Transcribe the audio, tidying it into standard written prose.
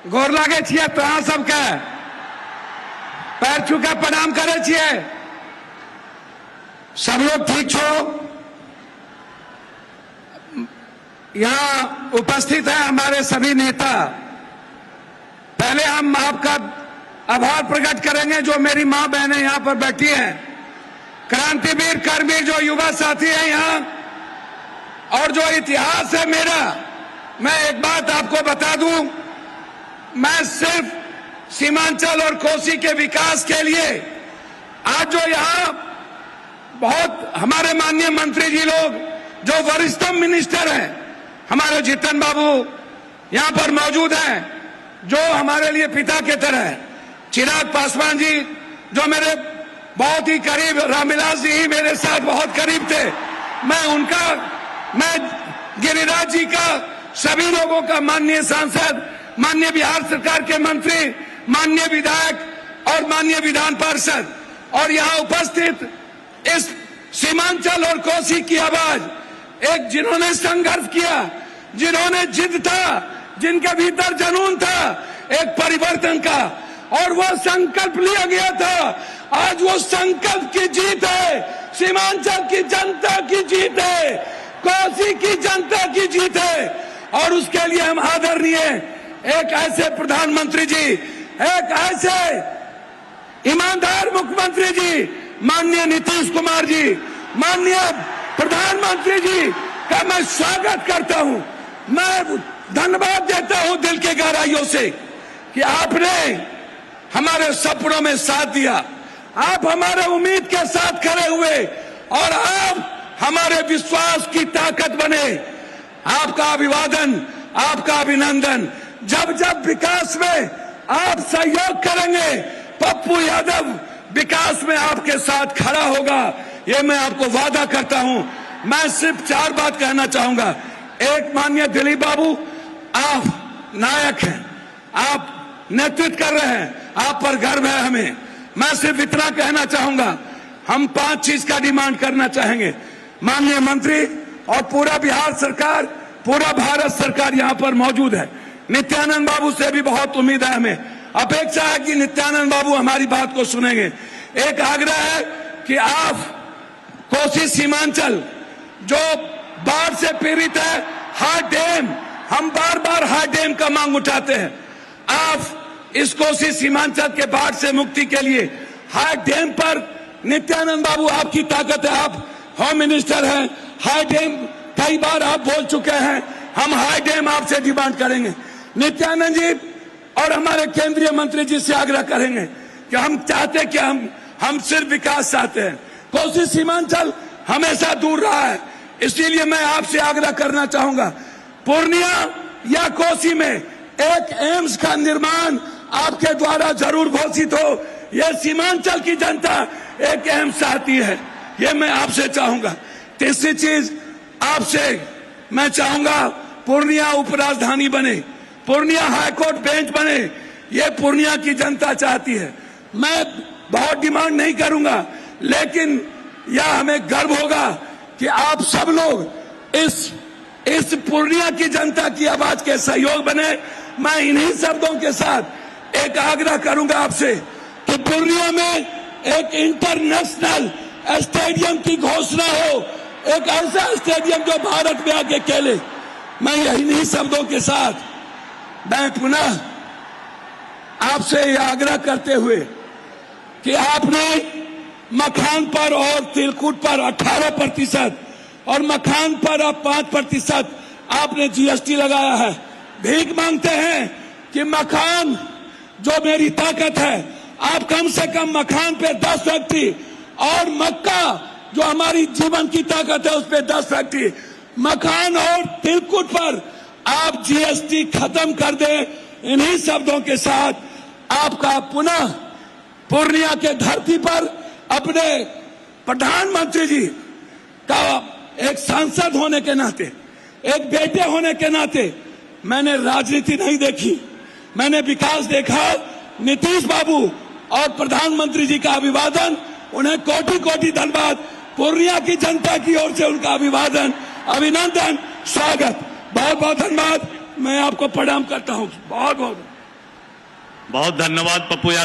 गोर लागे छिए तोरा सबके, पैर छूके प्रणाम करे छिए। सब लोग ठीक छो? यहाँ उपस्थित है हमारे सभी नेता। पहले हम आपका आभार प्रकट करेंगे जो मेरी मां बहनें यहाँ पर बैठी हैं, क्रांतिवीर कर्मी जो युवा साथी हैं यहाँ, और जो इतिहास है मेरा। मैं एक बात आपको बता दूं, मैं सिर्फ सीमांचल और कोसी के विकास के लिए आज जो यहाँ बहुत हमारे माननीय मंत्री जी लोग जो वरिष्ठतम मिनिस्टर हैं, हमारे जीतन बाबू यहाँ पर मौजूद हैं जो हमारे लिए पिता के तरह है, चिराग पासवान जी जो मेरे बहुत ही करीब, रामविलास जी ही मेरे साथ बहुत करीब थे, मैं गिरिराज जी का, सभी लोगों का, माननीय सांसद, माननीय बिहार सरकार के मंत्री, माननीय विधायक और माननीय विधान पार्षद, और यहाँ उपस्थित इस सीमांचल और कोसी की आवाज, एक जिन्होंने संघर्ष किया, जिन्होंने जिद था, जिनके भीतर जुनून था एक परिवर्तन का, और वो संकल्प लिया गया था। आज वो संकल्प की जीत है, सीमांचल की जनता की जीत है, कोसी की जनता की जीत है, और उसके लिए हम आदरणीय एक ऐसे प्रधानमंत्री जी, एक ऐसे ईमानदार मुख्यमंत्री जी, माननीय नीतीश कुमार जी, माननीय प्रधानमंत्री जी का मैं स्वागत करता हूं। मैं धन्यवाद देता हूं दिल के गहराइयों से कि आपने हमारे सपनों में साथ दिया, आप हमारे उम्मीद के साथ खड़े हुए, और आप हमारे विश्वास की ताकत बने। आपका अभिवादन, आपका अभिनंदन। जब जब विकास में आप सहयोग करेंगे, पप्पू यादव विकास में आपके साथ खड़ा होगा, ये मैं आपको वादा करता हूं। मैं सिर्फ 4 बात कहना चाहूंगा। एक, माननीय दिलीप बाबू, आप नायक हैं, आप नेतृत्व कर रहे हैं, आप पर गर्व है हमें। मैं सिर्फ इतना कहना चाहूंगा, हम 5 चीज का डिमांड करना चाहेंगे। माननीय मंत्री और पूरा बिहार सरकार, पूरा भारत सरकार यहाँ पर मौजूद है। नित्यानंद बाबू से भी बहुत उम्मीद है, हमें अपेक्षा है कि नित्यानंद बाबू हमारी बात को सुनेंगे। एक आग्रह है कि आप कोसी सीमांचल जो बाढ़ से पीड़ित है, हार्ड डैम, हम बार बार हार्ड डैम का मांग उठाते हैं। आप इस कोसी सीमांचल के बाढ़ से मुक्ति के लिए हार्ड डैम पर, नित्यानंद बाबू आपकी ताकत है, आप होम मिनिस्टर हैं, हार्ड डैम कई बार आप बोल चुके हैं, हम हार्ड डैम आपसे डिमांड करेंगे। नित्यानंद जी और हमारे केंद्रीय मंत्री जी से आग्रह करेंगे कि हम चाहते कि हम सिर्फ विकास चाहते हैं। कोसी सीमांचल हमेशा दूर रहा है, इसीलिए मैं आपसे आग्रह करना चाहूंगा, पूर्णिया या कोसी में एक एम्स का निर्माण आपके द्वारा जरूर घोषित हो। यह सीमांचल की जनता एक एम्स चाहती है, ये मैं आपसे चाहूंगा। तीसरी चीज आपसे मैं चाहूंगा, पूर्णिया उपराजधानी बने, पूर्णिया हाईकोर्ट बेंच बने, ये पूर्णिया की जनता चाहती है। मैं बहुत डिमांड नहीं करूंगा, लेकिन यह हमें गर्व होगा कि आप सब लोग इस पूर्णिया की जनता की आवाज के सहयोग बने। मैं इन्हीं शब्दों के साथ एक आग्रह करूंगा आपसे कि पूर्णिया में एक इंटरनेशनल स्टेडियम की घोषणा हो, एक ऐसा स्टेडियम जो भारत में आके खेले। मैं इन्हीं शब्दों के साथ मैं पुनः आपसे यह आग्रह करते हुए कि आपने मखान पर और तिलकुट पर 18% और मखान पर अब 5% आपने जीएसटी लगाया है। भीख मांगते हैं कि मखान जो मेरी ताकत है, आप कम से कम मखान पे 10 फैक्ट्री, और मक्का जो हमारी जीवन की ताकत है उस पे 10 फैक्ट्री, मखान और तिलकुट पर आप जीएसटी खत्म कर दें। इन्हीं शब्दों के साथ आपका पुनः पूर्णिया के धरती पर अपने प्रधानमंत्री जी का एक सांसद होने के नाते, एक बेटे होने के नाते, मैंने राजनीति नहीं देखी, मैंने विकास देखा। नीतीश बाबू और प्रधानमंत्री जी का अभिवादन, उन्हें कोटि कोटि धन्यवाद। पूर्णिया की जनता की ओर से उनका अभिवादन, अभिनंदन, स्वागत, बहुत बहुत धन्यवाद। मैं आपको प्रणाम करता हूं, बहुत बहुत। बहुत धन्यवाद पप्पू यादव।